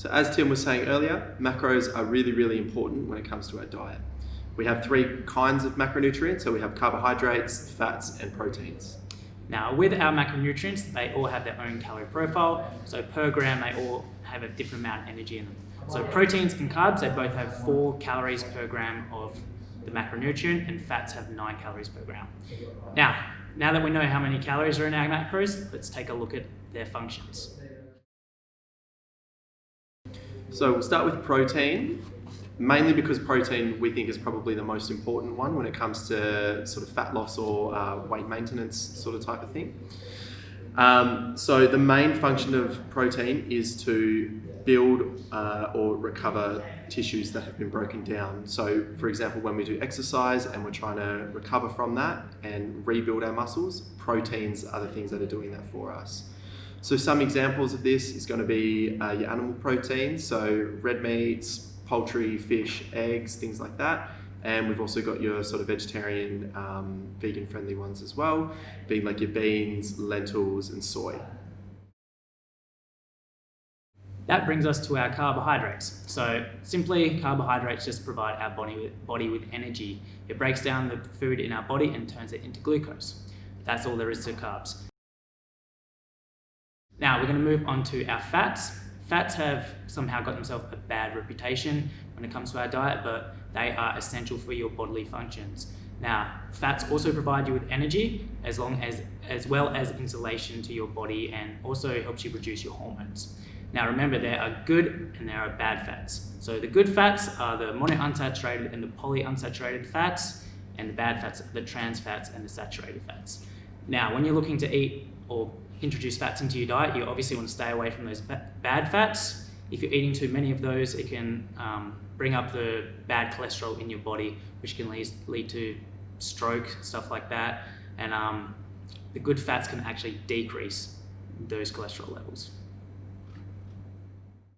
So as Tim was saying earlier, macros are really, really important when it comes to our diet. We have three kinds of macronutrients, so we have carbohydrates, fats, and proteins. Now, with our macronutrients, they all have their own calorie profile. So per gram, they all have a different amount of energy in them. So proteins and carbs, they both have 4 calories per gram of the macronutrient, and fats have 9 calories per gram. Now that we know how many calories are in our macros, let's take a look at their functions. So we'll start with protein, mainly because protein we think is probably the most important one when it comes to sort of fat loss or weight maintenance sort of type of thing. So the main function of protein is to build or recover tissues that have been broken down. So for example, when we do exercise and we're trying to recover from that and rebuild our muscles, proteins are the things that are doing that for us. So some examples of this is going to be your animal proteins, so red meats, poultry, fish, eggs, things like that. And we've also got your sort of vegetarian, vegan-friendly ones as well, being like your beans, lentils, and soy. That brings us to our carbohydrates. So simply, carbohydrates just provide our body with energy. It breaks down the food in our body and turns it into glucose. That's all there is to carbs. Now we're going to move on to our fats. Fats have somehow got themselves a bad reputation when it comes to our diet, but they are essential for your bodily functions. Now, fats also provide you with energy as well as insulation to your body, and also helps you produce your hormones. Now remember, there are good and there are bad fats. So the good fats are the monounsaturated and the polyunsaturated fats, and the bad fats are the trans fats and the saturated fats. Now, when you're looking to eat or introduce fats into your diet, you obviously want to stay away from those bad fats. If you're eating too many of those, it can bring up the bad cholesterol in your body, which can lead to stroke, stuff like that. And the good fats can actually decrease those cholesterol levels.